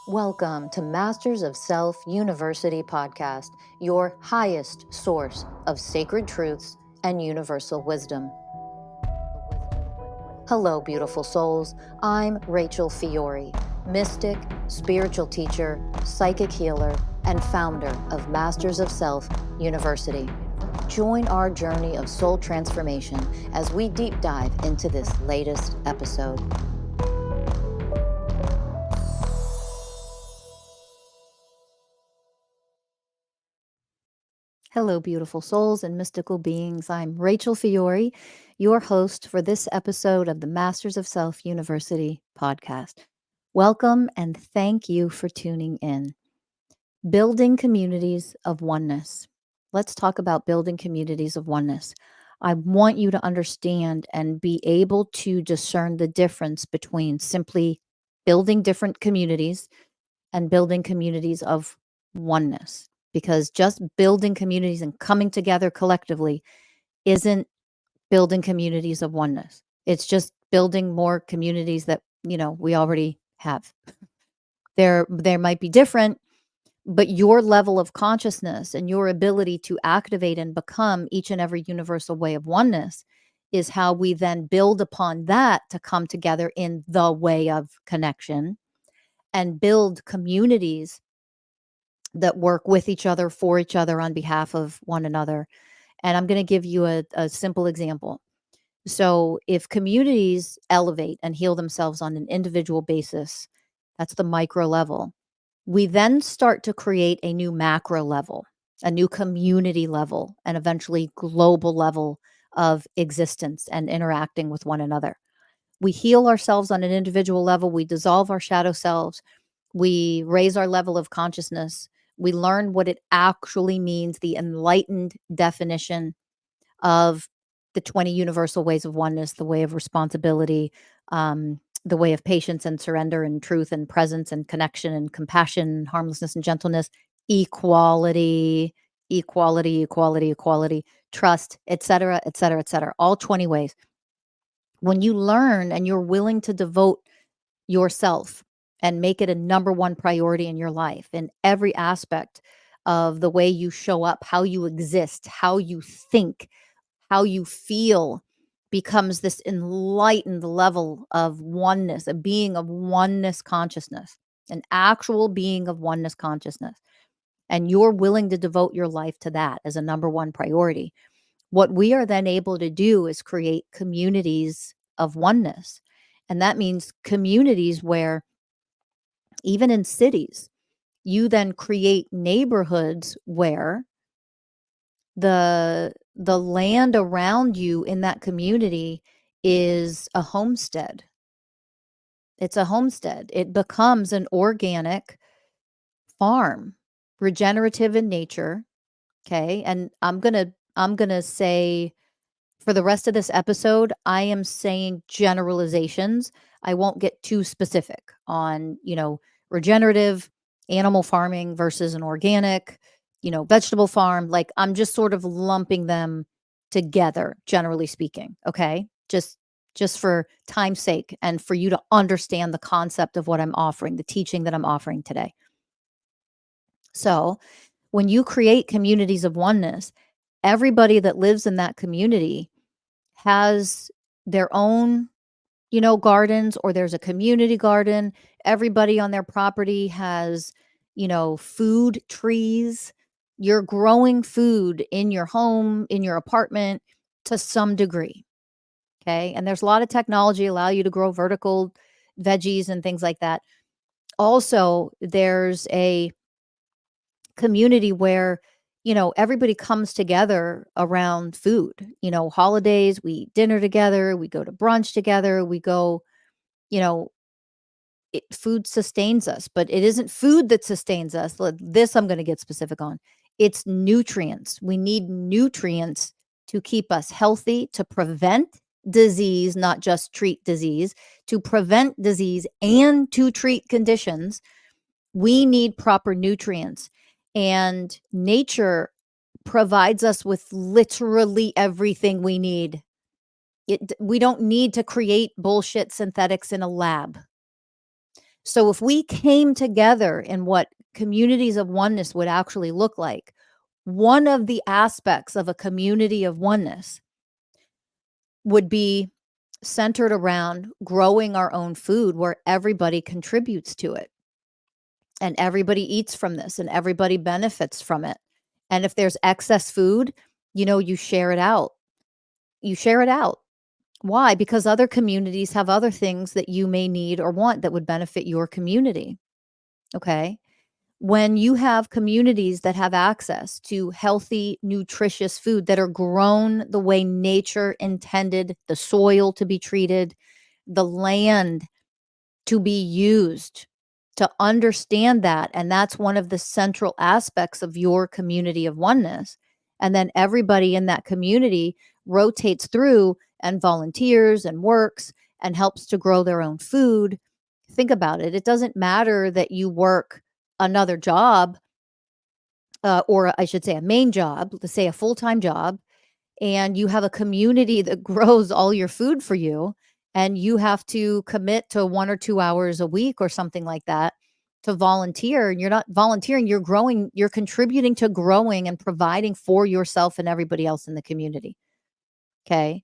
Welcome to Masters of Self University podcast, your highest source of sacred truths and universal wisdom. Hello, beautiful souls. I'm Rachel Fiori, mystic, spiritual teacher, psychic healer, and founder of Masters of Self University. Join our journey of soul transformation as we deep dive into this latest episode. Hello, beautiful souls and mystical beings. I'm Rachel Fiori, your host for this episode of the Masters of Self University podcast. Welcome and thank you for tuning in. Building communities of oneness. Let's talk about building communities of oneness. I want you to understand and be able to discern the difference between simply building different communities and building communities of oneness, because just building communities and coming together collectively isn't building communities of oneness. It's just building more communities that, we already have. There might be different, but your level of consciousness and your ability to activate and become each and every universal way of oneness is how we then build upon that to come together in the way of connection and build communities that work with each other, for each other, on behalf of one another. And I'm going to give you a simple example. So if communities elevate and heal themselves on an individual basis, that's the micro level. We then start to create a new macro level, a new community level, and eventually global level of existence and interacting with one another. We heal ourselves on an individual level. We dissolve our shadow selves. We raise our level of consciousness. We learn what it actually means, the enlightened definition of the 20 universal ways of oneness, the way of responsibility, the way of patience and surrender and truth and presence and connection and compassion, harmlessness and gentleness, equality, equality, equality, equality, trust, etc., etc., etc. All 20 ways. When you learn and you're willing to devote yourself and make it a number one priority in your life, in every aspect of the way you show up, how you exist, how you think, how you feel, becomes this enlightened level of oneness, a being of oneness consciousness, an actual being of oneness consciousness. And you're willing to devote your life to that as a number one priority. What we are then able to do is create communities of oneness. And that means communities where, even in cities, you then create neighborhoods where the land around you in that community is a homestead. It's a homestead. It becomes an organic farm, regenerative in nature. Okay. And I'm gonna say, for the rest of this episode, I am saying generalizations. I won't get too specific on, regenerative animal farming versus an organic, vegetable farm. Like, I'm just sort of lumping them together, generally speaking. Okay. Just for time's sake and for you to understand the concept of what I'm offering, the teaching that I'm offering today. So when you create communities of oneness, everybody that lives in that community has their own, gardens, or there's a community garden. Everybody on their property has, food trees. You're growing food in your home, in your apartment, to some degree. Okay. And there's a lot of technology allow you to grow vertical veggies and things like that. Also, there's a community where, everybody comes together around food. Holidays, we eat dinner together, we go to brunch together, we go, food sustains us, but it isn't food that sustains us. This I'm going to get specific on. It's nutrients. We need nutrients to keep us healthy, to prevent disease, not just treat disease, to prevent disease and to treat conditions. We need proper nutrients. And nature provides us with literally everything we need. We don't need to create bullshit synthetics in a lab. So if we came together in what communities of oneness would actually look like, one of the aspects of a community of oneness would be centered around growing our own food where everybody contributes to it and everybody eats from this and everybody benefits from it. And if there's excess food, you share it out. You share it out. Why? Because other communities have other things that you may need or want that would benefit your community. Okay. When you have communities that have access to healthy, nutritious food that are grown the way nature intended the soil to be treated, the land to be used, to understand that. And that's one of the central aspects of your community of oneness. And then everybody in that community rotates through and volunteers and works and helps to grow their own food. Think about it. It doesn't matter that you work another job, or I should say a main job, let's say a full-time job, and you have a community that grows all your food for you, and you have to commit to 1 or 2 hours a week or something like that to volunteer, and you're not volunteering, you're growing, you're contributing to growing and providing for yourself and everybody else in the community. Okay?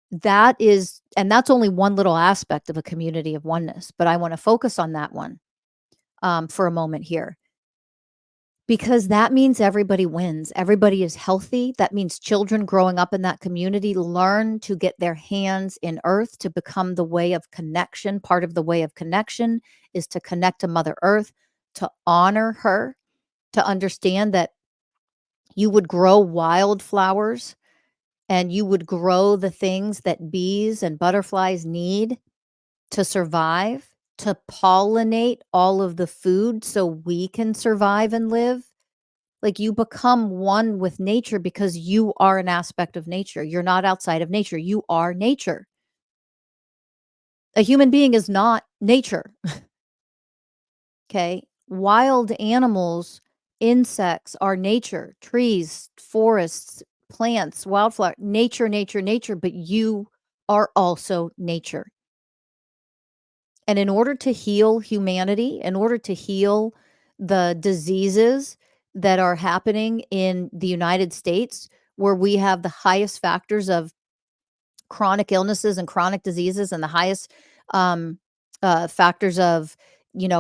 That's only one little aspect of a community of oneness, but I want to focus on that one for a moment here. Because that means everybody wins. Everybody is healthy. That means children growing up in that community learn to get their hands in earth to become the way of connection. Part of the way of connection is to connect to Mother Earth, to honor her, to understand that you would grow wildflowers and you would grow the things that bees and butterflies need to survive, to pollinate all of the food so we can survive and live. Like, you become one with nature because you are an aspect of nature. You're not outside of nature. You are nature. A human being is not nature. Okay. Wild animals, insects are nature, trees, forests, plants, wildflower, nature, nature, nature, but you are also nature. And in order to heal humanity, in order to heal the diseases that are happening in the United States, where we have the highest factors of chronic illnesses and chronic diseases and the highest um, factors of,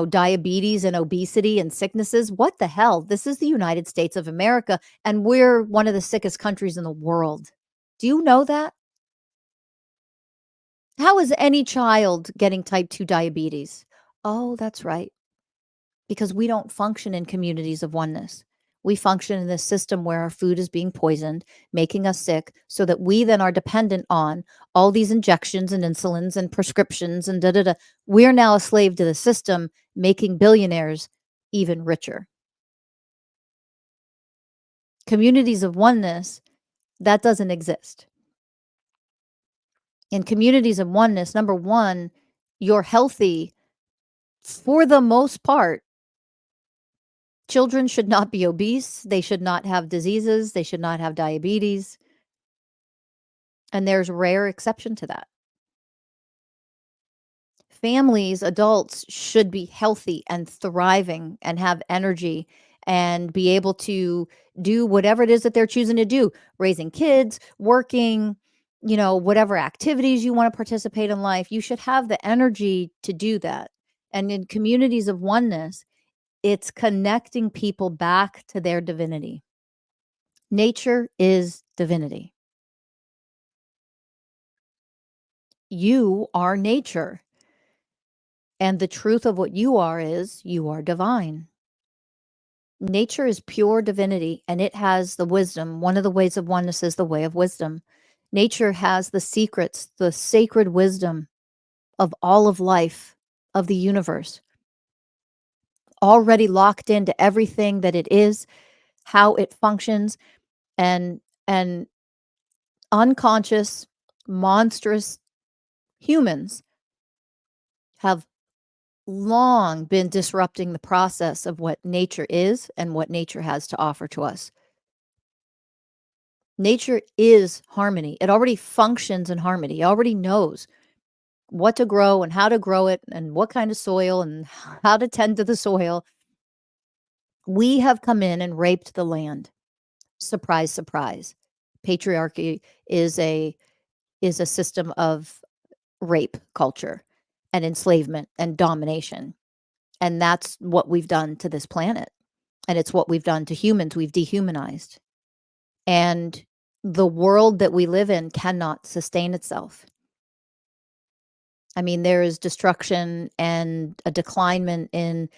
diabetes and obesity and sicknesses. What the hell? This is the United States of America, and we're one of the sickest countries in the world. Do you know that? How is any child getting type 2 diabetes? Oh, that's right. Because we don't function in communities of oneness. We function in this system where our food is being poisoned, making us sick, so that we then are dependent on all these injections and insulins and prescriptions and da da da. We're now a slave to the system, making billionaires even richer. Communities of oneness, that doesn't exist. In communities of oneness, number one, you're healthy for the most part. Children should not be obese. They should not have diseases. They should not have diabetes. And there's rare exception to that. Families, adults should be healthy and thriving and have energy and be able to do whatever it is that they're choosing to do, raising kids, working, whatever activities you want to participate in life. You should have the energy to do that. And in communities of oneness, it's connecting people back to their divinity. Nature is divinity. You are nature. And the truth of what you are is you are divine. Nature is pure divinity, and it has the wisdom. One of the ways of oneness is the way of wisdom. Nature has the secrets, the sacred wisdom of all of life, of the universe, already locked into everything that it is, how it functions, and unconscious, monstrous humans have long been disrupting the process of what nature is and what nature has to offer to us. Nature is harmony. It already functions in harmony. It already knows. what to grow and how to grow it and what kind of soil and how to tend to the soil. We have come in and raped the land. Surprise, surprise. Patriarchy is a system of rape culture and enslavement and domination. And that's what we've done to this planet. And it's what we've done to humans. We've dehumanized. And the world that we live in cannot sustain itself. I mean, there is destruction and a declinement in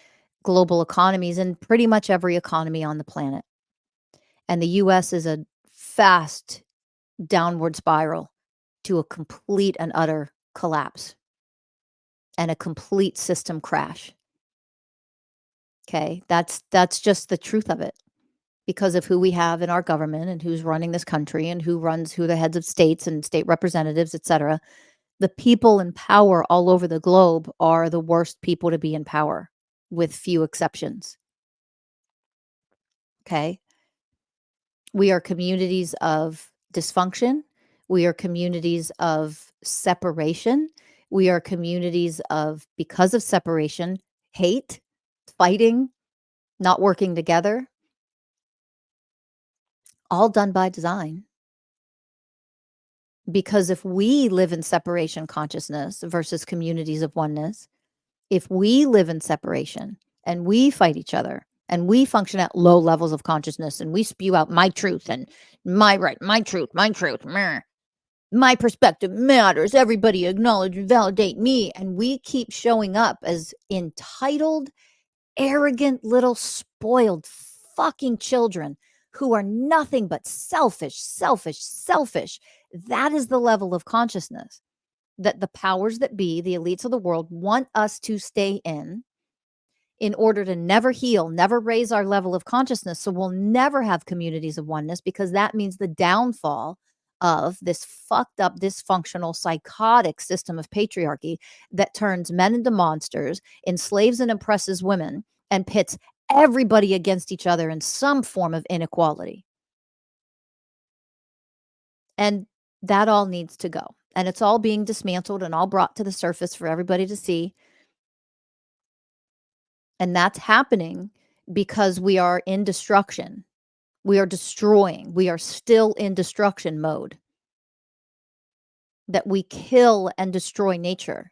global economies in pretty much every economy on the planet. And the US is a fast downward spiral to a complete and utter collapse and a complete system crash. Okay, that's just the truth of it, because of who we have in our government and who's running this country and who the heads of states and state representatives, etc. The people in power all over the globe are the worst people to be in power, with few exceptions. Okay, we are communities of dysfunction. We are communities of separation. We are communities of, because of separation, hate, fighting, not working together, all done by design. Because if we live in separation consciousness versus communities of oneness, if we live in separation and we fight each other and we function at low levels of consciousness and we spew out my truth and my right, my truth, meh, my perspective matters, everybody acknowledge and validate me, and we keep showing up as entitled, arrogant, little spoiled fucking children who are nothing but selfish, selfish, selfish. That is the level of consciousness that the powers that be, the elites of the world, want us to stay in order to never heal, never raise our level of consciousness. So we'll never have communities of oneness, because that means the downfall of this fucked up, dysfunctional, psychotic system of patriarchy that turns men into monsters, enslaves and oppresses women, and pits everybody against each other in some form of inequality. And that all needs to go. And it's all being dismantled and all brought to the surface for everybody to see. And that's happening because we are in destruction. We are destroying. We are still in destruction mode. That we kill and destroy nature.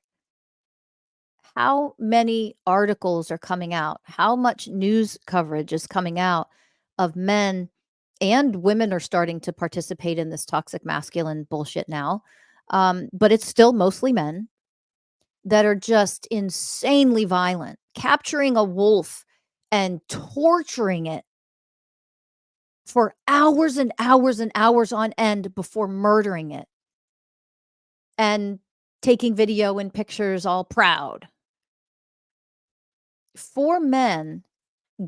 How many articles are coming out? How much news coverage is coming out of men, and women are starting to participate in this toxic masculine bullshit now. But it's still mostly men that are just insanely violent, capturing a wolf and torturing it for hours and hours and hours on end before murdering it, and taking video and pictures all proud. 4 men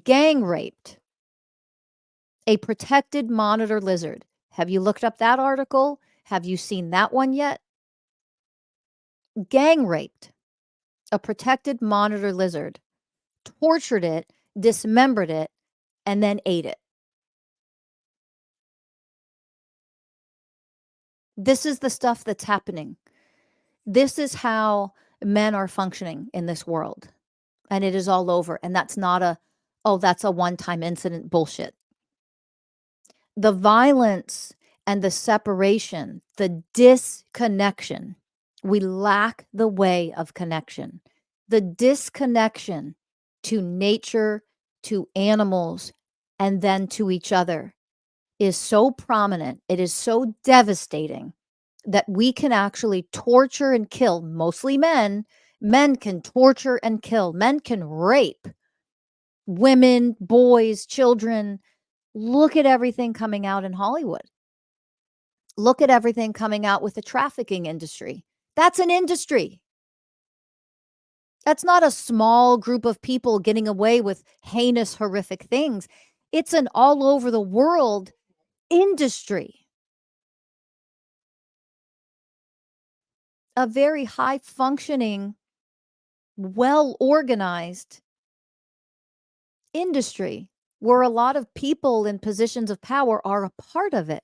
gang raped a protected monitor lizard. Have you looked up that article? Have you seen that one yet? Gang raped a protected monitor lizard, tortured it, dismembered it, and then ate it. This is the stuff that's happening. This is how men are functioning in this world. And it is all over. And that's not that's a one-time incident bullshit. The violence and the separation, the disconnection. We lack the way of connection. The disconnection to nature, to animals, and then to each other is so prominent. It is so devastating that we can actually torture and kill, mostly men. Men can torture and kill. Men can rape women, boys, children. Look at everything coming out in Hollywood. Look at everything coming out with the trafficking industry. That's an industry. That's not a small group of people getting away with heinous, horrific things. It's an all over the world industry. A very high functioning, well organized industry where a lot of people in positions of power are a part of it.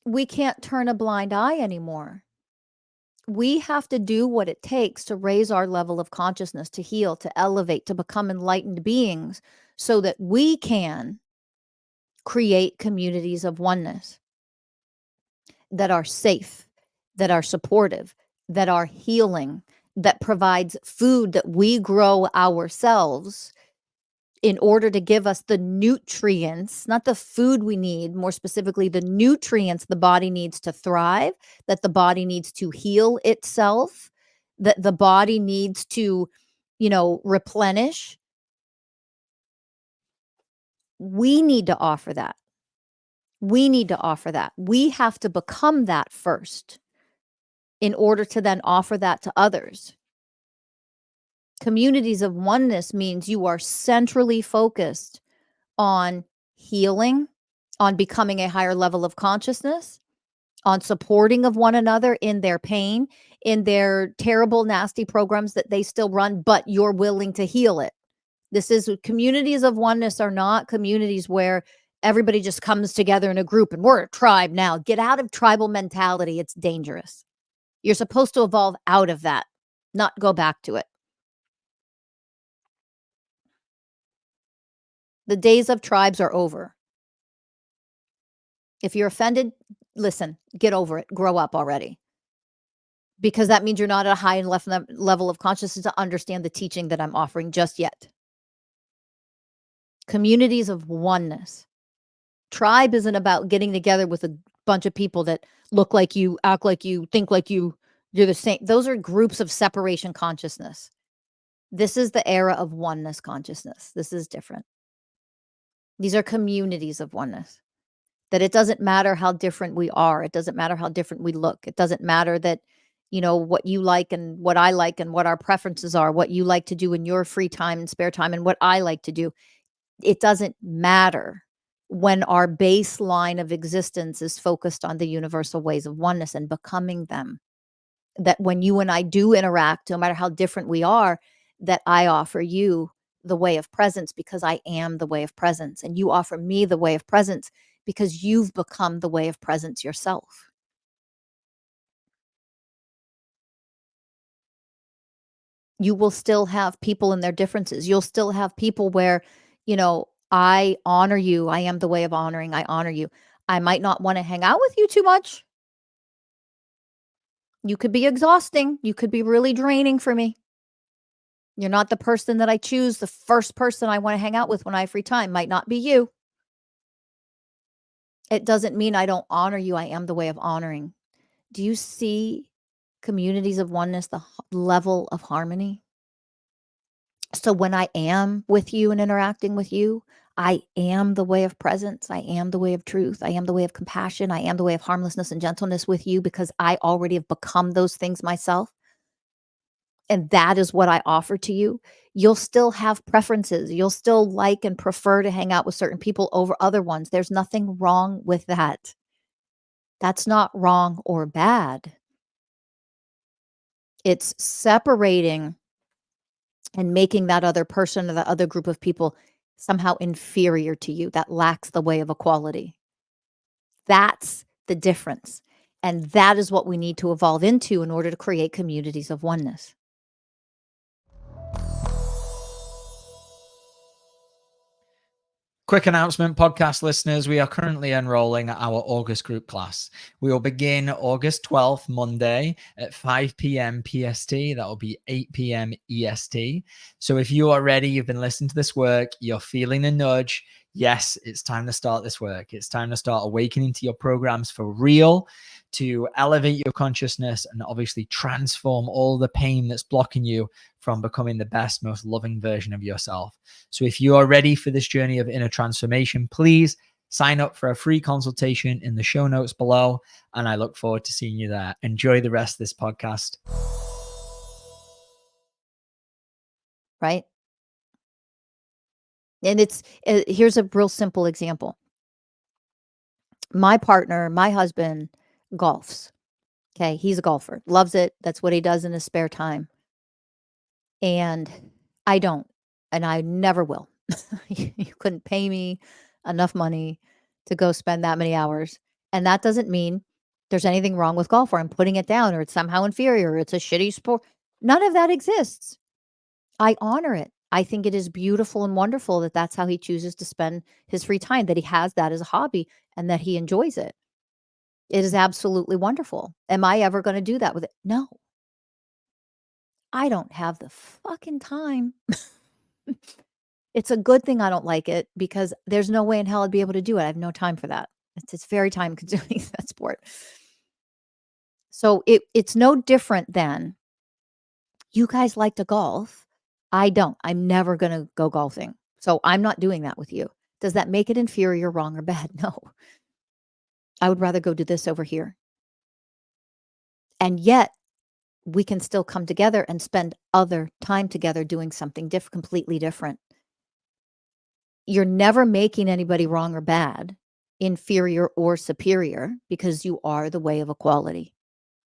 we can't turn a blind eye anymore. We have to do what it takes to raise our level of consciousness, to heal, to elevate, to become enlightened beings so that we can create communities of oneness that are safe, that are supportive, that are healing, that provides food that we grow ourselves in order to give us the nutrients, not the food we need, more specifically, the nutrients the body needs to thrive, that the body needs to heal itself, that the body needs to, replenish. We need to offer that. We need to offer that. We have to become that first in order to then offer that to others. Communities of oneness means you are centrally focused on healing, on becoming a higher level of consciousness, on supporting of one another in their pain, in their terrible, nasty programs that they still run, but you're willing to heal it. Communities of oneness are not communities where everybody just comes together in a group and we're a tribe now. Get out of tribal mentality. It's dangerous. You're supposed to evolve out of that, not go back to it. The days of tribes are over. If you're offended, listen, get over it. Grow up already. Because that means you're not at a high enough level of consciousness to understand the teaching that I'm offering just yet. Communities of oneness. Tribe isn't about getting together with a bunch of people that look like you, act like you, think like you, you're the same. Those are groups of separation consciousness. This is the era of oneness consciousness. This is different. These are communities of oneness. That it doesn't matter how different we are. It doesn't matter how different we look. It doesn't matter that, what you like and what I like and what our preferences are, what you like to do in your free time and spare time and what I like to do. It doesn't matter when our baseline of existence is focused on the universal ways of oneness and becoming them. That when you and I do interact, no matter how different we are, that I offer you the way of presence because I am the way of presence. And you offer me the way of presence because you've become the way of presence yourself. You will still have people and their differences. You'll still have people where, I honor you. I am the way of honoring. I honor you. I might not want to hang out with you too much. You could be exhausting. You could be really draining for me. You're not the person that I choose. The first person I want to hang out with when I have free time might not be you. It doesn't mean I don't honor you. I am the way of honoring. Do you see communities of oneness, the level of harmony? So when I am with you and interacting with you, I am the way of presence. I am the way of truth. I am the way of compassion. I am the way of harmlessness and gentleness with you because I already have become those things myself. And that is what I offer to you. You'll still have preferences. You'll still like and prefer to hang out with certain people over other ones. There's nothing wrong with that. That's not wrong or bad. It's separating and making that other person or that other group of people somehow inferior to you, that lacks the way of equality. That's the difference. And that is what we need to evolve into in order to create communities of oneness. Quick announcement, podcast listeners. We are currently enrolling our August group class. We will begin August 12th, Monday at 5 p.m. PST. That will be 8 p.m. EST. So if you are ready, you've been listening to this work, you're feeling a nudge. Yes, it's time to start this work. It's time to start awakening to your programs for real, to elevate your consciousness and obviously transform all the pain that's blocking you from becoming the best, most loving version of yourself. So if you are ready for this journey of inner transformation, please sign up for a free consultation in the show notes below. And I look forward to seeing you there. Enjoy the rest of this podcast. Right? And here's a real simple example. My partner, my husband, golfs. Okay. He's a golfer, loves it. That's what he does in his spare time. And I don't, and I never will. You couldn't pay me enough money to go spend that many hours And that doesn't mean there's anything wrong with golf or I'm putting it down or it's somehow inferior or it's a shitty sport. None of that exists. I honor it. I think it is beautiful and wonderful that that's how he chooses to spend his free time, that he has that as a hobby and that he enjoys it. It is absolutely wonderful. Am I ever going to do that with it? No. I don't have the fucking time. It's a good thing I don't like it because there's no way in hell I'd be able to do it. I have no time for that. It's very time consuming, that sport. So it's no different than you guys like to golf. I don't. I'm never going to go golfing. So I'm not doing that with you. Does that make it inferior, wrong, or bad? No. I would rather go do this over here. And yet we can still come together and spend other time together doing something completely different. You're never making anybody wrong or bad, inferior or superior, because you are the way of equality.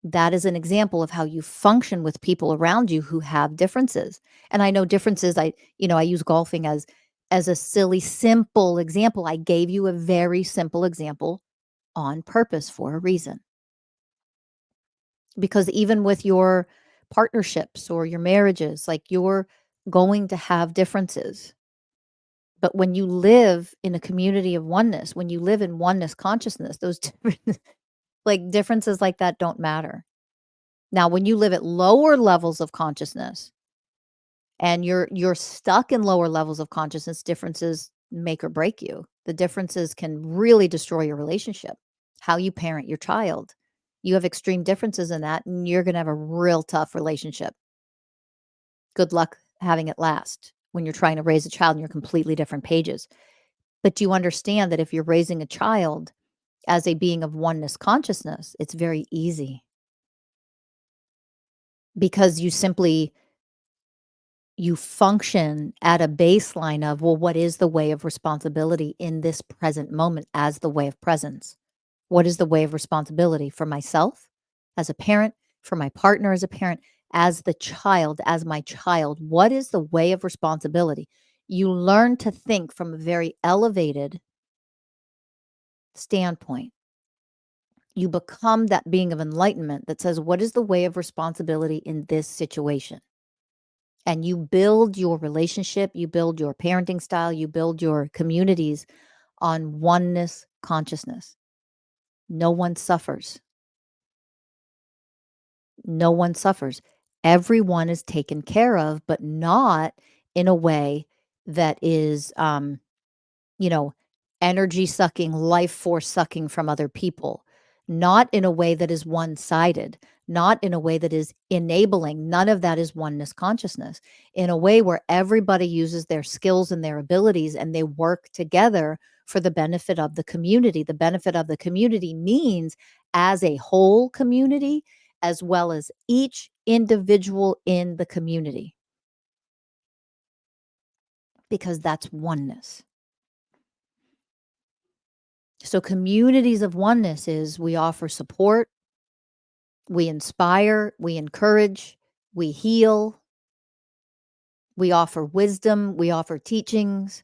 That is an example of how you function with people around you who have differences. And I know differences, I use golfing as a silly, simple example. I gave you a very simple example on purpose for a reason. Because even with your partnerships or your marriages, like you're going to have differences. But when you live in a community of oneness, when you live in oneness consciousness, those differences like that don't matter. Now, when you live at lower levels of consciousness and you're stuck in lower levels of consciousness, differences make or break you. The differences can really destroy your relationship, how you parent your child. You have extreme differences in that, and you're going to have a real tough relationship. Good luck having it last when you're trying to raise a child and you're completely different pages. But you understand that if you're raising a child as a being of oneness consciousness, it's very easy because you function at a baseline of, well, what is the way of responsibility in this present moment as the way of presence? What is the way of responsibility for myself as a parent, for my partner as a parent, as the child, as my child? What is the way of responsibility? You learn to think from a very elevated standpoint. You become that being of enlightenment that says, what is the way of responsibility in this situation? And you build your relationship, you build your parenting style, you build your communities on oneness consciousness. No one suffers. No one suffers. Everyone is taken care of, but not in a way that is, you know, energy sucking, life force sucking from other people, not in a way that is one sided, not in a way that is enabling. None of that is oneness consciousness. In a way where everybody uses their skills and their abilities and they work together for the benefit of the community. The benefit of the community means as a whole community, as well as each individual in the community, because that's oneness. So communities of oneness is we offer support, we inspire, we encourage, we heal, we offer wisdom, we offer teachings,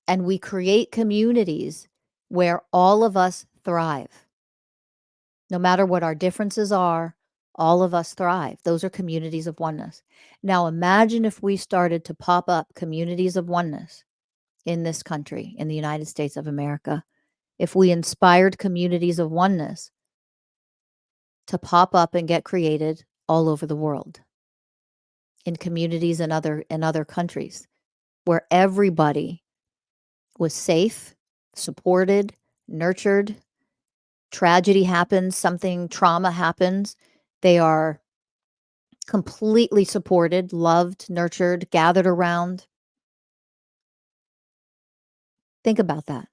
and we create communities where all of us thrive. No matter what our differences are, all of us thrive. Those are communities of oneness. Now imagine if we started to pop up communities of oneness in this country, in the United States of America. If we inspired communities of oneness to pop up and get created all over the world, in communities in other countries, where everybody was safe, supported, nurtured. Tragedy happens, something trauma happens, they are completely supported, loved, nurtured, gathered around. Think about that.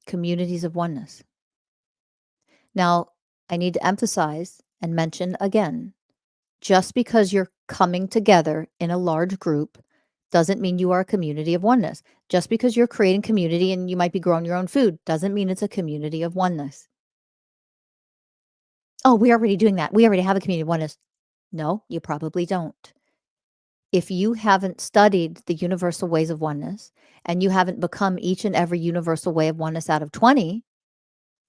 Communities of oneness. Now, I need to emphasize and mention again, just because you're coming together in a large group doesn't mean you are a community of oneness. Just because you're creating community and you might be growing your own food doesn't mean it's a community of oneness. Oh, we're already doing that. We already have a community of oneness. No, you probably don't. If you haven't studied the universal ways of oneness and you haven't become each and every universal way of oneness out of 20,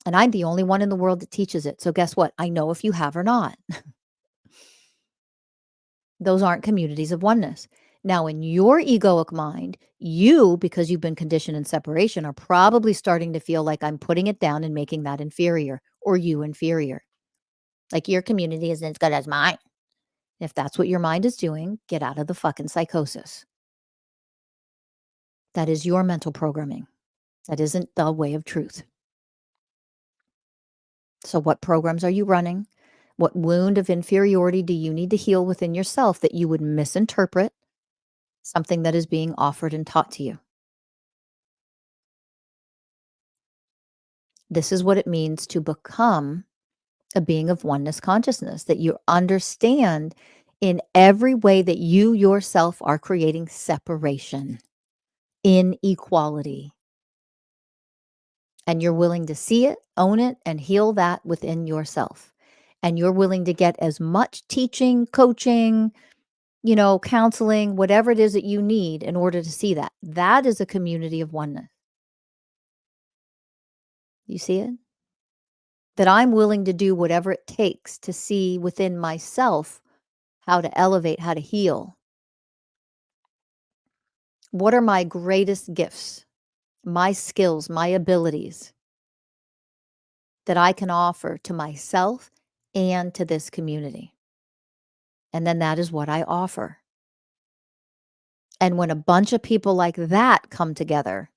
and I'm the only one in the world that teaches it. So guess what? I know if you have or not. Those aren't communities of oneness. Now, in your egoic mind, you, because you've been conditioned in separation, are probably starting to feel like I'm putting it down and making that inferior, or you inferior. Like your community isn't as good as mine. If that's what your mind is doing, get out of the fucking psychosis. That is your mental programming. That isn't the way of truth. So, what programs are you running? What wound of inferiority do you need to heal within yourself that you would misinterpret something that is being offered and taught to you? This is what it means to become a being of oneness consciousness, that you understand in every way that you yourself are creating separation, inequality, and you're willing to see it, own it, and heal that within yourself. And you're willing to get as much teaching, coaching, counseling, whatever it is that you need in order to see that. That is a community of oneness. You see it? That I'm willing to do whatever it takes to see within myself how to elevate, how to heal. What are my greatest gifts, my skills, my abilities that I can offer to myself and to this community? And then that is what I offer. And when a bunch of people like that come together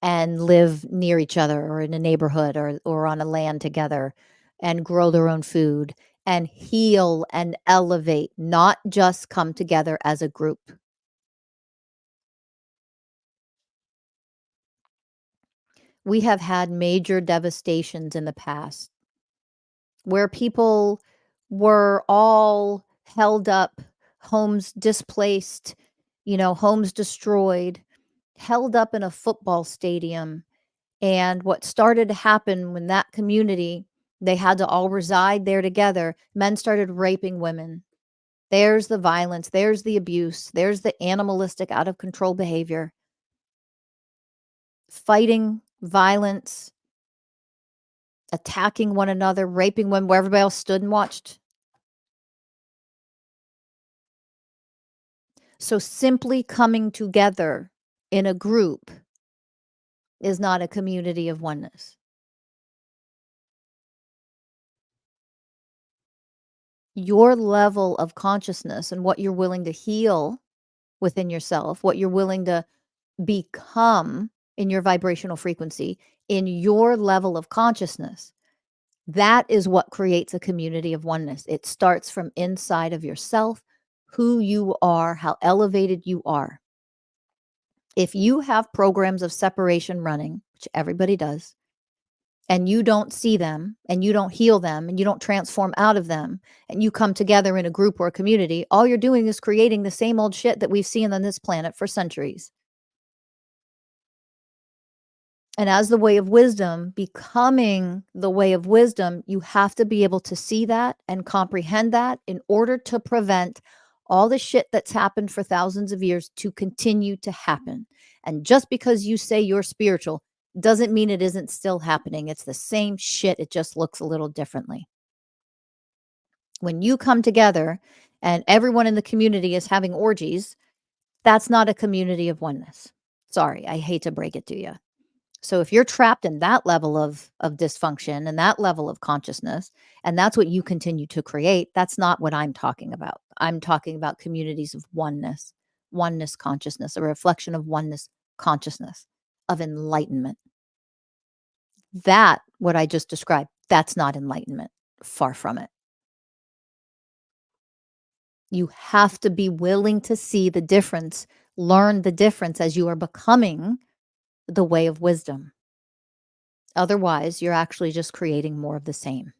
and live near each other or in a neighborhood or on a land together and grow their own food and heal and elevate, not just come together as a group. We have had major devastations in the past where people were all held up, homes displaced, homes destroyed, held up in a football stadium. And what started to happen when that community, they had to all reside there together, men started raping women. There's the violence, there's the abuse, there's the animalistic, out of control behavior, fighting, violence, attacking one another, raping women where everybody else stood and watched. So simply coming together in a group is not a community of oneness. Your level of consciousness and what you're willing to heal within yourself, what you're willing to become in your vibrational frequency, in your level of consciousness, that is what creates a community of oneness. It starts from inside of yourself, who you are, how elevated you are. If you have programs of separation running, which everybody does, and you don't see them and you don't heal them and you don't transform out of them and you come together in a group or a community, all you're doing is creating the same old shit that we've seen on this planet for centuries. And as the way of wisdom, becoming the way of wisdom, you have to be able to see that and comprehend that in order to prevent all the shit that's happened for thousands of years to continue to happen. And just because you say you're spiritual doesn't mean it isn't still happening. It's the same shit. It just looks a little differently. When you come together and everyone in the community is having orgies, that's not a community of oneness. Sorry, I hate to break it to you. So if you're trapped in that level of dysfunction and that level of consciousness, and that's what you continue to create, that's not what I'm talking about. I'm talking about communities of oneness, oneness consciousness, a reflection of oneness consciousness, of enlightenment. That, what I just described, that's not enlightenment. Far from it. You have to be willing to see the difference, learn the difference as you are becoming the way of wisdom. Otherwise, you're actually just creating more of the same.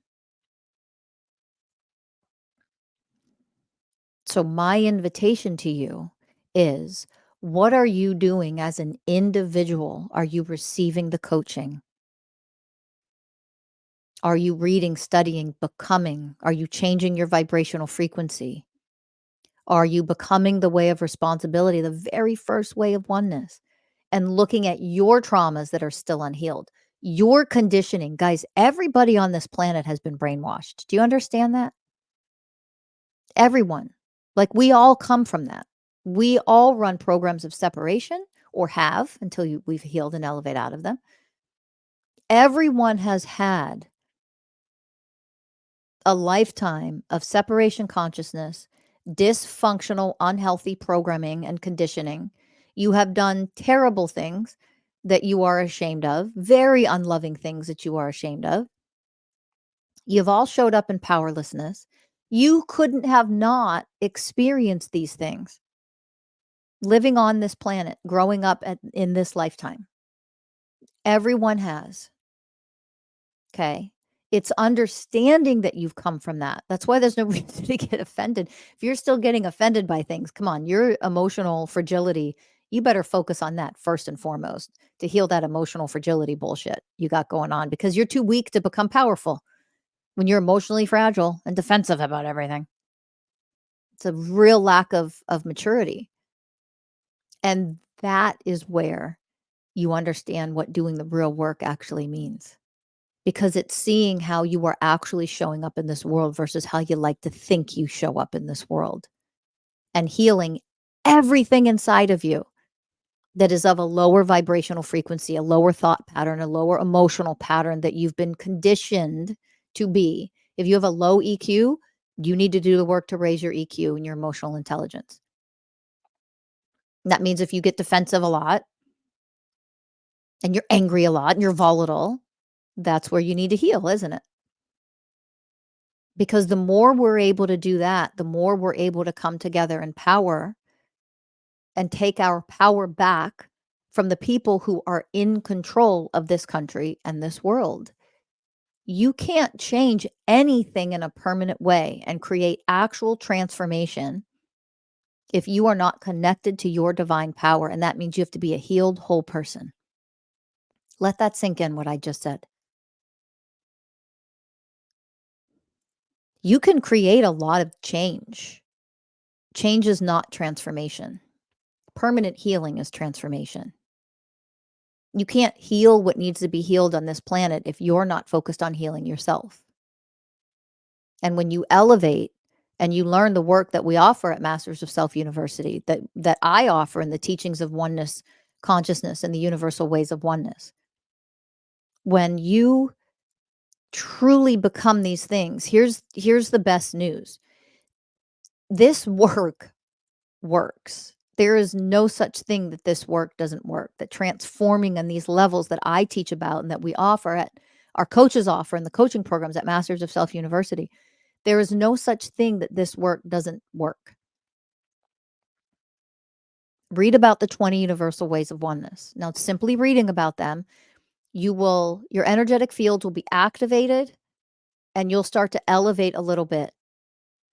So, my invitation to you is, what are you doing as an individual? Are you receiving the coaching? Are you reading, studying, becoming? Are you changing your vibrational frequency? Are you becoming the way of responsibility, the very first way of oneness, and looking at your traumas that are still unhealed? Your conditioning, guys, everybody on this planet has been brainwashed. Do you understand that? Everyone. Like, we all come from that. We all run programs of separation, or have, until we've healed and elevate out of them. Everyone has had a lifetime of separation consciousness, dysfunctional, unhealthy programming and conditioning. You have done terrible things that you are ashamed of, very unloving things that you are ashamed of. You've all showed up in powerlessness. You couldn't have not experienced these things living on this planet, growing up in this lifetime. Everyone has. Okay. It's understanding that you've come from that. That's why there's no reason to get offended. If you're still getting offended by things, come on, your emotional fragility, you better focus on that first and foremost to heal that emotional fragility bullshit you got going on, because you're too weak to become powerful when you're emotionally fragile and defensive about everything. It's a real lack of maturity. And that is where you understand what doing the real work actually means, because it's seeing how you are actually showing up in this world versus how you like to think you show up in this world, and healing everything inside of you that is of a lower vibrational frequency, a lower thought pattern, a lower emotional pattern that you've been conditioned to be. If you have a low EQ, you need to do the work to raise your EQ and your emotional intelligence. That means if you get defensive a lot and you're angry a lot and you're volatile, that's where you need to heal, isn't it? Because the more we're able to do that, the more we're able to come together in power and take our power back from the people who are in control of this country and this world. You can't change anything in a permanent way and create actual transformation if you are not connected to your divine power. And that means you have to be a healed, whole person. Let that sink in, what I just said. You can create a lot of change. Change is not transformation. Permanent healing is transformation. You can't heal what needs to be healed on this planet if you're not focused on healing yourself. And when you elevate and you learn the work that we offer at Masters of Self University, that I offer in the teachings of oneness consciousness and the universal ways of oneness, when you truly become these things, here's the best news. This work works. There is no such thing that this work doesn't work, that transforming on these levels that I teach about and that we offer at our coaches offer in the coaching programs at Masters of Self University. There is no such thing that this work doesn't work. Read about the 20 universal ways of oneness. Now, simply reading about them, your energetic fields will be activated and you'll start to elevate a little bit.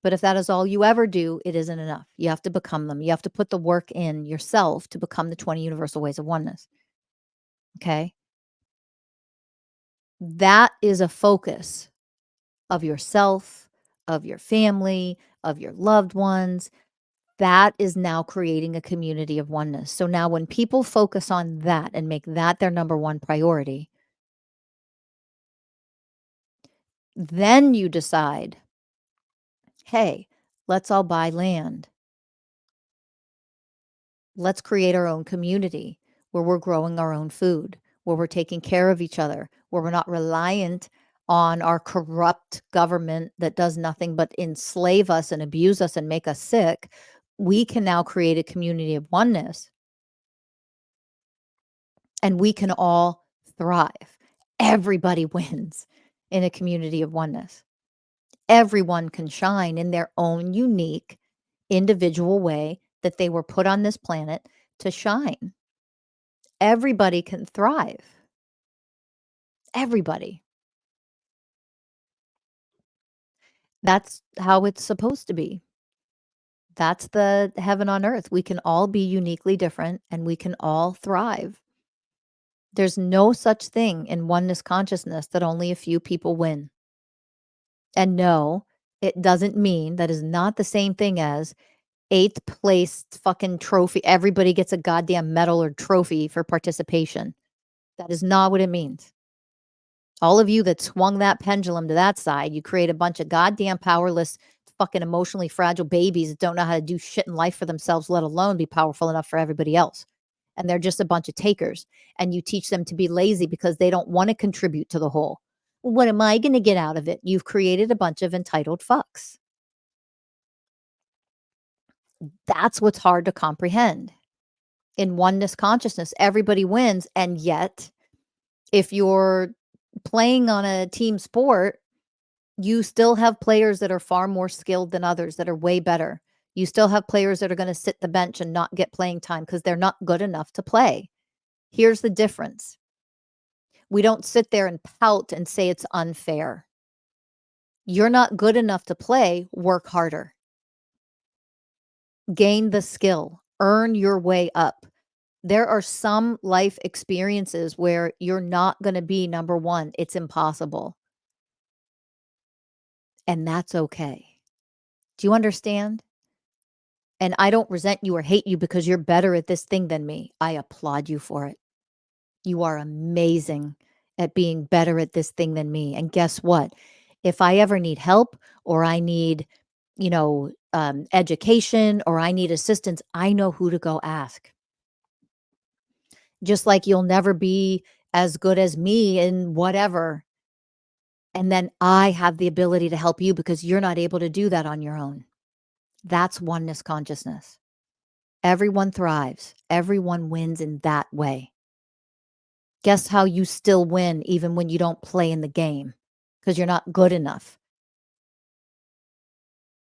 But if that is all you ever do, it isn't enough. You have to become them. You have to put the work in yourself to become the 20 universal ways of oneness. Okay? That is a focus of yourself, of your family, of your loved ones. That is now creating a community of oneness. So now when people focus on that and make that their number one priority, then you decide, hey, let's all buy land. Let's create our own community where we're growing our own food, where we're taking care of each other, where we're not reliant on our corrupt government that does nothing but enslave us and abuse us and make us sick. We can now create a community of oneness and we can all thrive. Everybody wins in a community of oneness. Everyone can shine in their own unique, individual way that they were put on this planet to shine. Everybody can thrive. Everybody. That's how it's supposed to be. That's the heaven on earth. We can all be uniquely different and we can all thrive. There's no such thing in oneness consciousness that only a few people win. And no, it doesn't mean, that is not the same thing as 8th place fucking trophy. Everybody gets a goddamn medal or trophy for participation. That is not what it means. All of you that swung that pendulum to that side, you create a bunch of goddamn powerless, fucking emotionally fragile babies that don't know how to do shit in life for themselves, let alone be powerful enough for everybody else. And they're just a bunch of takers. And you teach them to be lazy because they don't want to contribute to the whole. What am I going to get out of it? You've created a bunch of entitled fucks. That's what's hard to comprehend. In oneness consciousness, everybody wins. And yet, if you're playing on a team sport, you still have players that are far more skilled than others that are way better. You still have players that are going to sit the bench and not get playing time because they're not good enough to play. Here's the difference. We don't sit there and pout and say it's unfair. You're not good enough to play, work harder. Gain the skill, earn your way up. There are some life experiences where you're not going to be number one. It's impossible. And that's okay. Do you understand? And I don't resent you or hate you because you're better at this thing than me. I applaud you for it. You are amazing at being better at this thing than me. And guess what? If I ever need help or I need, education or I need assistance, I know who to go ask. Just like you'll never be as good as me in whatever. And then I have the ability to help you because you're not able to do that on your own. That's oneness consciousness. Everyone thrives. Everyone wins in that way. Guess how you still win even when you don't play in the game? Because you're not good enough.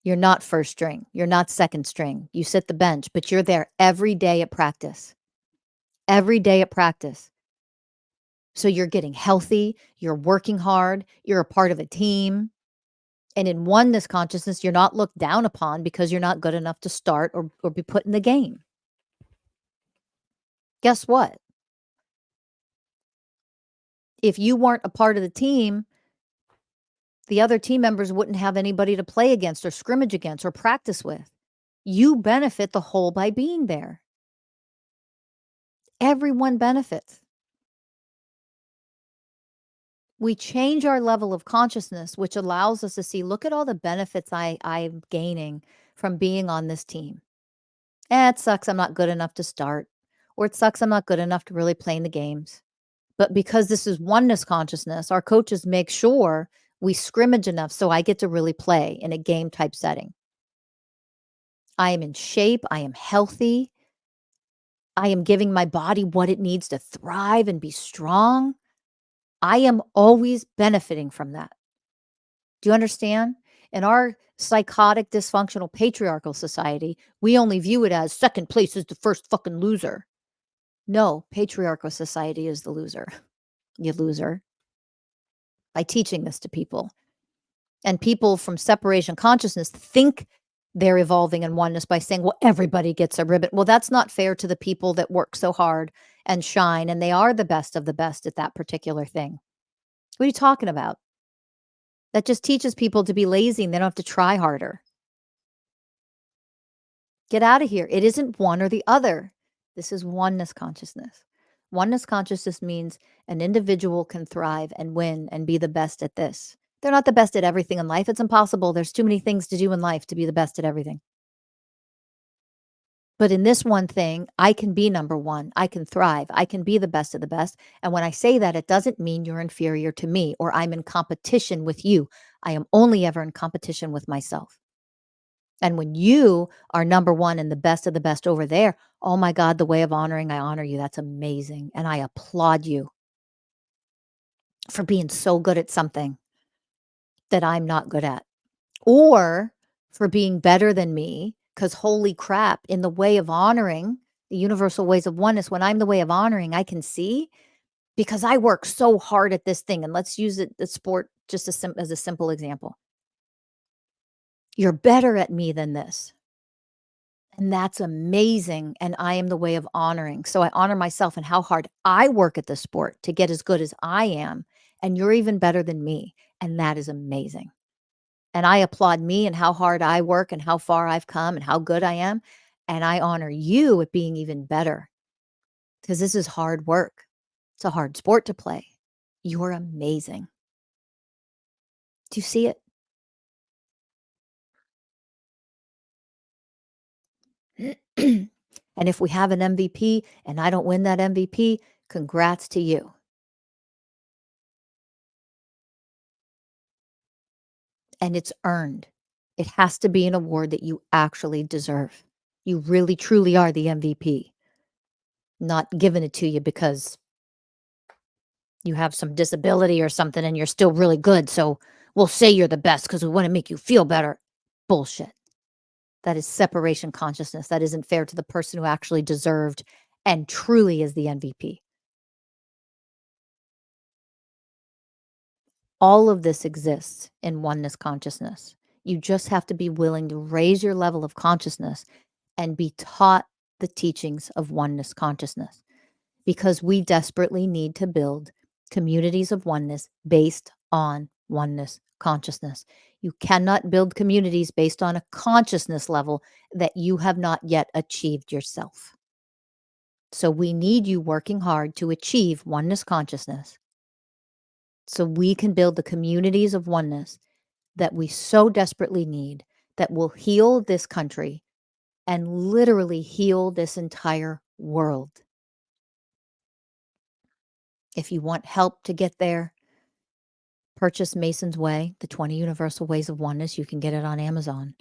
You're not first string. You're not second string. You sit the bench, but you're there every day at practice. Every day at practice. So you're getting healthy. You're working hard. You're a part of a team. And in oneness consciousness, you're not looked down upon because you're not good enough to start or be put in the game. Guess what? If you weren't a part of the team, the other team members wouldn't have anybody to play against or scrimmage against or practice with. You benefit the whole by being there. Everyone benefits. We change our level of consciousness, which allows us to see, look at all the benefits I'm gaining from being on this team. It sucks I'm not good enough to start, or it sucks I'm not good enough to really play in the games. But because this is oneness consciousness, our coaches make sure we scrimmage enough so I get to really play in a game type setting. I am in shape. I am healthy. I am giving my body what it needs to thrive and be strong. I am always benefiting from that. Do you understand? In our psychotic, dysfunctional, patriarchal society, we only view it as second place is the first fucking loser. No, patriarchal society is the loser. You loser. By teaching this to people. And people from separation consciousness think they're evolving in oneness by saying, well, everybody gets a ribbon. Well, that's not fair to the people that work so hard and shine, and they are the best of the best at that particular thing. What are you talking about? That just teaches people to be lazy and they don't have to try harder. Get out of here. It isn't one or the other. This is oneness consciousness. Oneness consciousness means an individual can thrive and win and be the best at this. They're not the best at everything in life. It's impossible. There's too many things to do in life to be the best at everything. But in this one thing, I can be number one. I can thrive. I can be the best of the best. And when I say that, it doesn't mean you're inferior to me or I'm in competition with you. I am only ever in competition with myself. And when you are number one and the best of the best over there, oh my God, the way of honoring, I honor you. That's amazing. And I applaud you for being so good at something that I'm not good at. Or for being better than me, because holy crap, in the way of honoring, the universal ways of oneness, when I'm the way of honoring, I can see because I work so hard at this thing. And let's use it, the sport, just as a simple example. You're better at me than this. And that's amazing. And I am the way of honoring. So I honor myself and how hard I work at the sport to get as good as I am. And you're even better than me. And that is amazing. And I applaud me and how hard I work and how far I've come and how good I am. And I honor you at being even better because this is hard work. It's a hard sport to play. You're amazing. Do you see it? And if we have an MVP and I don't win that MVP, congrats to you. And it's earned. It has to be an award that you actually deserve. You really, truly are the MVP, not giving it to you because you have some disability or something and you're still really good. So we'll say you're the best because we want to make you feel better. Bullshit. That is separation consciousness. That isn't fair to the person who actually deserved and truly is the MVP. All of this exists in oneness consciousness. You just have to be willing to raise your level of consciousness and be taught the teachings of oneness consciousness because we desperately need to build communities of oneness based on oneness consciousness. You cannot build communities based on a consciousness level that you have not yet achieved yourself. So we need you working hard to achieve oneness consciousness so we can build the communities of oneness that we so desperately need that will heal this country and literally heal this entire world. If you want help to get there, purchase Mason's Way, the 20 Universal Ways of Oneness. You can get it on Amazon.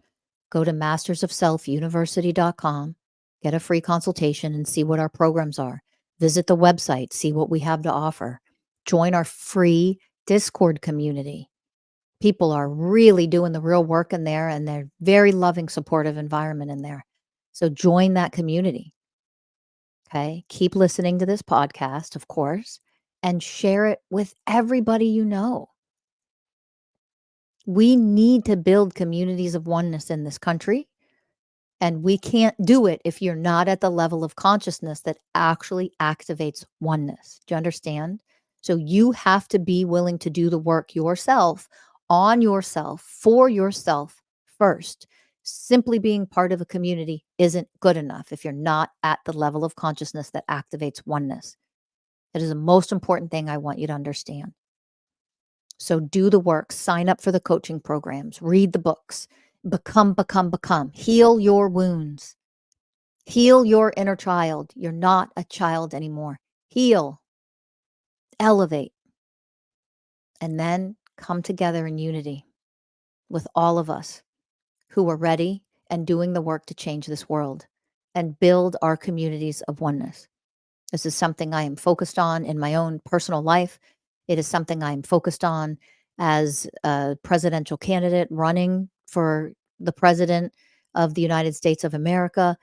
Go to mastersofselfuniversity.com, get a free consultation and see what our programs are. Visit the website, see what we have to offer. Join our free Discord community. People are really doing the real work in there and they're very loving, supportive environment in there. So join that community. Okay. Keep listening to this podcast, of course, and share it with everybody you know. We need to build communities of oneness in this country. And we can't do it if you're not at the level of consciousness that actually activates oneness. Do you understand? So you have to be willing to do the work yourself, on yourself, for yourself first. Simply being part of a community isn't good enough if you're not at the level of consciousness that activates oneness. It is the most important thing I want you to understand. So do the work, sign up for the coaching programs, read the books, become. Heal your wounds. Heal your inner child. You're not a child anymore. Heal, elevate, and then come together in unity with all of us who are ready and doing the work to change this world and build our communities of oneness. This is something I am focused on in my own personal life. It is something I'm focused on as a presidential candidate running for the president of the United States of America,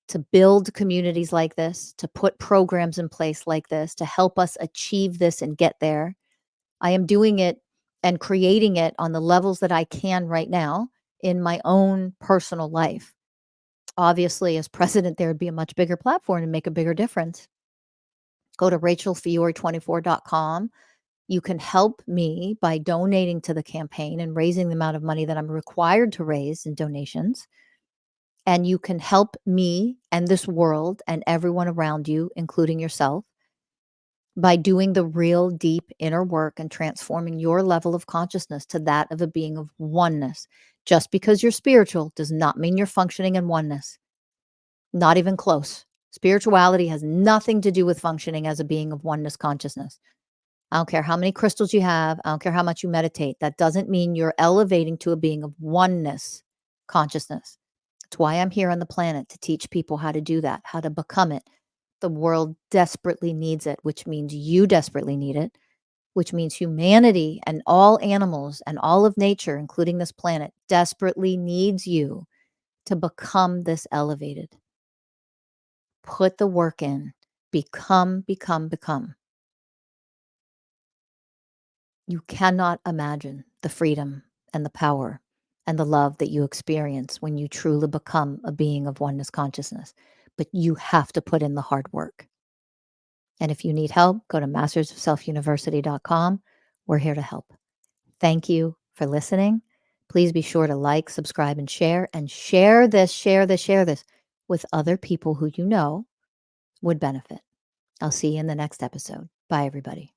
to build communities like this, to put programs in place like this, to help us achieve this and get there. I am doing it and creating it on the levels that I can right now in my own personal life. Obviously, as president, there would be a much bigger platform and make a bigger difference. Go to rachelfiori24.com. You can help me by donating to the campaign and raising the amount of money that I'm required to raise in donations. And you can help me and this world and everyone around you, including yourself, by doing the real deep inner work and transforming your level of consciousness to that of a being of oneness. Just because you're spiritual does not mean you're functioning in oneness. Not even close. Spirituality has nothing to do with functioning as a being of oneness consciousness. I don't care how many crystals you have. I don't care how much you meditate. That doesn't mean you're elevating to a being of oneness consciousness. That's why I'm here on the planet, to teach people how to do that, how to become it. The world desperately needs it, which means you desperately need it, which means humanity and all animals and all of nature, including this planet, desperately needs you to become this elevated. Put the work in. Become. You cannot imagine the freedom and the power and the love that you experience when you truly become a being of oneness consciousness. But you have to put in the hard work. And if you need help, go to mastersofselfuniversity.com. We're here to help. Thank you for listening. Please be sure to like, subscribe, and share this with other people who you know would benefit. I'll see you in the next episode. Bye, everybody.